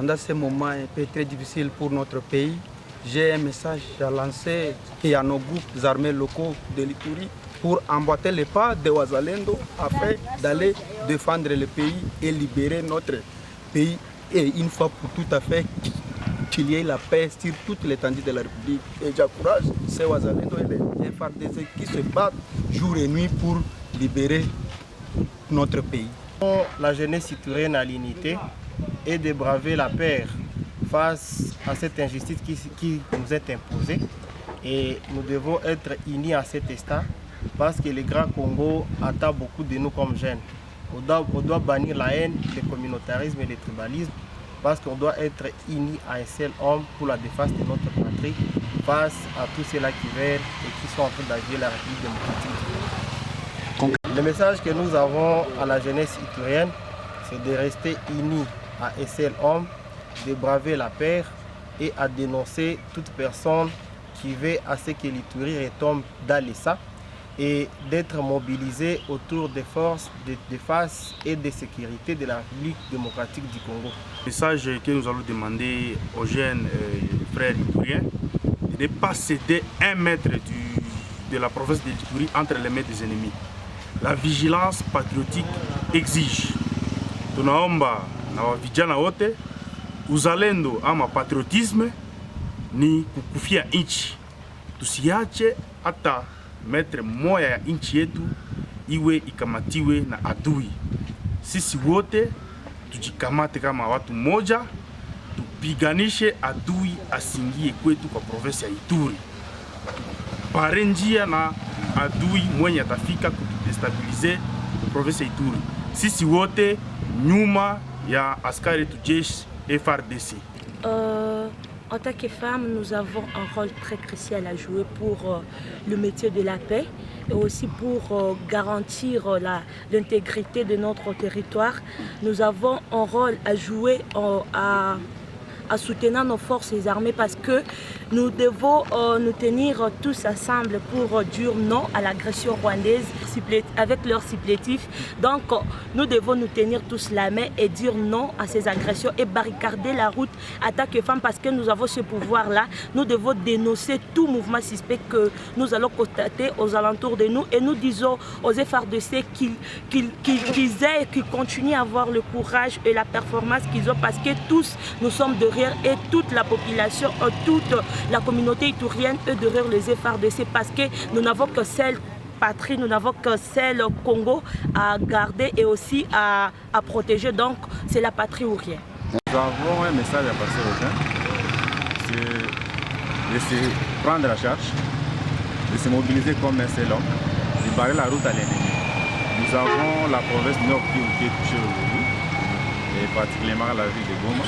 Pendant ce moment un peu très difficile pour notre pays, j'ai un message à lancer à nos groupes armés locaux de l'Ituri pour emboîter les pas de Wazalendo afin d'aller défendre le pays et libérer notre pays. Et une fois pour tout à fait qu'il y ait la paix sur toute l'étendue de la République. Et j'encourage ces Wazalendo et les FARDC qui se battent jour et nuit pour libérer notre pays. La jeunesse citoyenne à l'unité et de braver la peur face à cette injustice qui nous est imposée. Et nous devons être unis à cet instant parce que le Grand Congo attend beaucoup de nous comme jeunes. On doit bannir la haine, le communautarisme et le tribalisme parce qu'on doit être unis à un seul homme pour la défense de notre patrie face à tous ceux-là qui veulent et qui sont en train d'agir la République démocratique. Le message que nous avons à la jeunesse citoyenne, c'est de rester unis à un seul homme, de braver la peur et à dénoncer toute personne qui veut à ce que l'Ituri retombe dans les sacs et d'être mobilisé autour des forces de défense et de sécurité de la République démocratique du Congo. Le message que nous allons demander aux jeunes frères ituriens, de ne pas céder 1 mètre de la province de l'Ituri entre les mains des ennemis. La vigilance patriotique exige. Tunaomba na vijana wote uzalendo ama patriotisme ni kukufia nchi. Tusiache hata metre moya ya nchi yetu iwe ikamatiwe na adui. Sisi wote tujikamate kama watu moja, tupiganishe adui asingie kwetu kwa provinsi ya Ituri. Pare njia na adui mwenye atafika kutudestabilize provinsi ya Ituri. Sisi wote nyuma ya askari tu jeshi FARDC. En tant que femmes, nous avons un rôle très crucial à jouer pour le métier de la paix et aussi pour garantir l'intégrité de notre territoire. Nous avons un rôle à jouer à soutenir nos forces armées parce que nous devons nous tenir tous ensemble pour dire non à l'agression rwandaise avec leurs supplétifs. Donc nous devons nous tenir tous la main et dire non à ces agressions et barricader la route attaque femmes parce que nous avons ce pouvoir-là. Nous devons dénoncer tout mouvement suspect que nous allons constater aux alentours de nous et nous disons aux FARDC qu'ils aient et qu'ils continuent à avoir le courage et la performance qu'ils ont parce que tous nous sommes derrière et toute la population, toute la communauté iturienne est derrière les FARDC parce que nous n'avons que celle patrie, nous n'avons que celle Congo à garder et aussi à protéger, donc c'est la patrie ou rien. Nous avons un message à passer aux gens, c'est de se prendre la charge, de se mobiliser comme un seul homme, de barrer la route à l'ennemi. Nous avons la province nord qui est touchée aujourd'hui, et particulièrement la ville de Goma.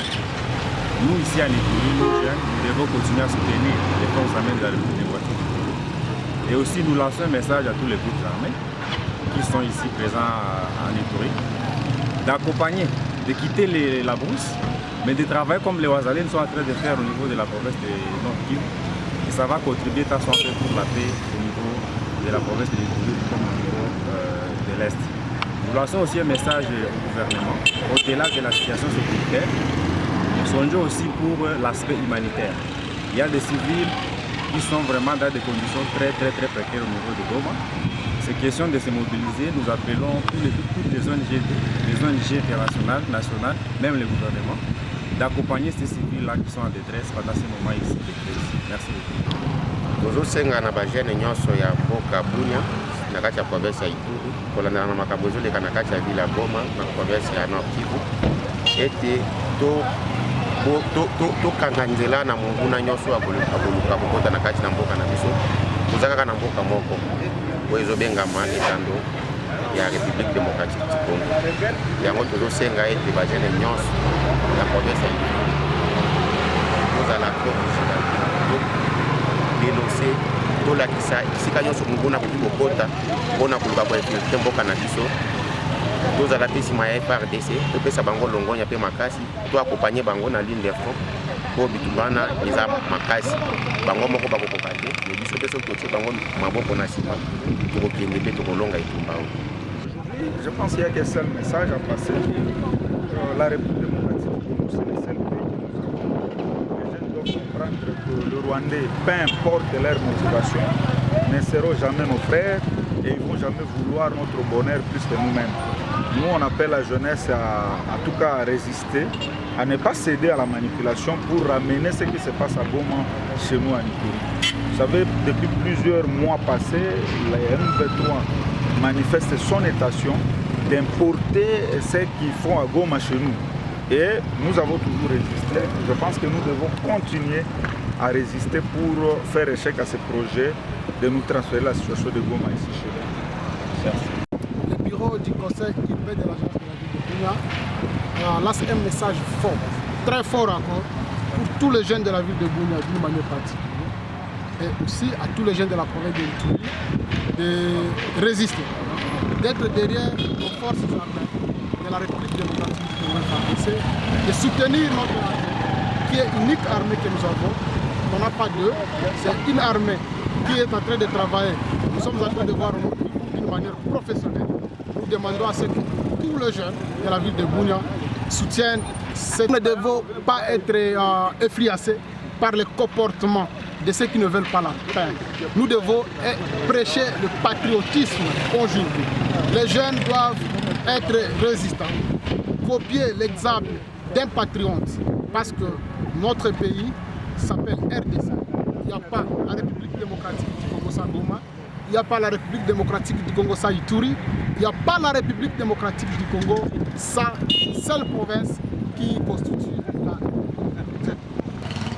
Nous ici à l'Ituri, nous jeunes, nous devons continuer à soutenir les forces armées de la République démocratique. Et aussi nous lançons un message à tous les groupes armés qui sont ici présents en Ituri, d'accompagner, de quitter la brousse, mais de travailler comme les Wazalènes sont en train de faire au niveau de la province de Nord-Kivu. Et ça va contribuer tant soit peu pour la paix au niveau de la province de l'Ituri comme au niveau de l'Est. Nous lançons aussi un message au gouvernement, au-delà de la situation sécuritaire. Songeons aussi pour l'aspect humanitaire. Il y a des civils qui sont vraiment dans des conditions très précaires au niveau de Goma. C'est question de se mobiliser. Nous appelons toutes les ONG internationales, nationales, même les gouvernements, d'accompagner ces civils-là qui sont en détresse pendant ces moments ici de crise. Merci beaucoup. Tozosenga na bajene nyonso ya mboka Bunia na kati ya province ya Ituri kolanda na makambo ezoleka na kati ya ville ya Goma na province ya Nord Kivu ete tokanga nzela na monguna nyonso akoluka kokota na kati na mboka na biso toza kaka na mboka moko oyo ezobengama etando ya République démocratique du Congo. Yango tozosenga ete bajene nyonso na province ya Ituri tozala dénoncer tolakisa esika nyonso monguna koki kokota mpona koluka koinfiltre mboka na biso. Tozala pe nsima ya FARDC topesa bango longonya mpe makasi toakompanye bango na ligne de front mpo bitumba wana eza makasi bango moko bakokoka te me biso mpe soki totie bango maboko na nsima tokokende mpe tokolonga etumba oyo. Je pense qu'il y a qu'un seul message à passer. La République démocratique du Congo, c'est le seul pays comprendre que le Rwandais, peu importe leur motivation, ne seront jamais nos frères et ils ne vont jamais vouloir notre bonheur plus que nous-mêmes. Nous, on appelle la jeunesse à tout cas à résister, à ne pas céder à la manipulation pour ramener ce qui se passe à Goma chez nous à Ituri. Vous savez, depuis plusieurs mois passés, la M23 manifeste son intention d'importer ce qu'ils font à Goma chez nous. Et nous avons toujours résisté. Je pense que nous devons continuer à résister pour faire échec à ce projet de nous transférer la situation de Goma ici chez nous. Merci. Le bureau du conseil urbain de l'agence de la ville de Bunia lance un message fort, très fort encore, pour tous les jeunes de la ville de Bunia d'une manière particulière, et aussi à tous les jeunes de la province de l'Ituri de résister, d'être derrière nos forces armées de la République démocratique du Congo FARDC, de soutenir notre armée, qui est l'unique armée que nous avons. On n'a pas deux, c'est une armée qui est en train de travailler. Nous sommes en train de voir nos pays d'une manière professionnelle. Nous demandons à ce que tous les jeunes de la ville de Bunia soutiennent. Nous ne devons pas être effrayés par le comportement de ceux qui ne veulent pas la paix. Nous devons prêcher le patriotisme aujourd'hui. Les jeunes doivent être résistants, copier l'exemple d'un patriote, parce que notre pays s'appelle RDC. Il n'y a pas la République démocratique du Congo-Goma, il n'y a pas la République démocratique du Congo-Ituri, il n'y a pas la République démocratique du Congo, sa seule province qui constitue la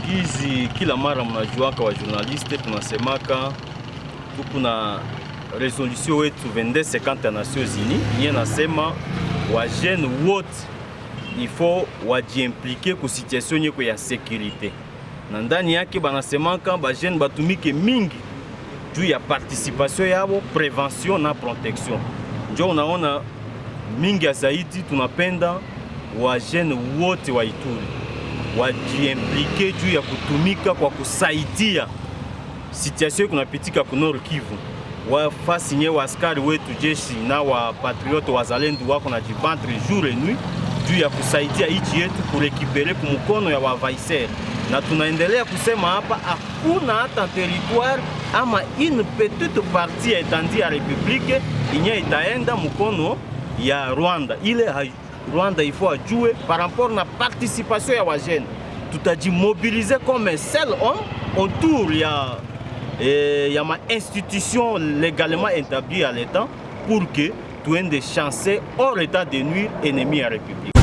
Gizi kila mara mnajuaka wa journaliste tunasemaka tuko na resolution wetu 2250 ya Nations Unies yenye nasema wa jeune wote il faut wajiimplike ku situation yeko ya sécurité. Na ndani yake banasemaka ba jeune batumike mingi juu ya participation yabo, prévention na protection. Njo unaona mingi ya zaidi tunapenda wa jeune wote wa Ituri wajiimplike juu ya kutumika kwa kusaidia situation kunapitika ku Nord Kivu. Wafasi nye wa askari wetu jeshi na wa patriote wazalendo wako na jibantre jour et nuit juu ya kusaidia nchi yetu kurekipere kumukono ya wavaiseri. Na tunaendelea kusema hapa hakuna hata territoire ama une petite partie étendue ya republique inye itaenda mukono ya Rwanda. Ile Rwanda il faut ajouer par rapport na participation ya wajene. Tutajimobiliser comme un seul homme autour ya ma institution légalement établie à l'État pour que tu aies des chances hors état de nuire ennemis à la République.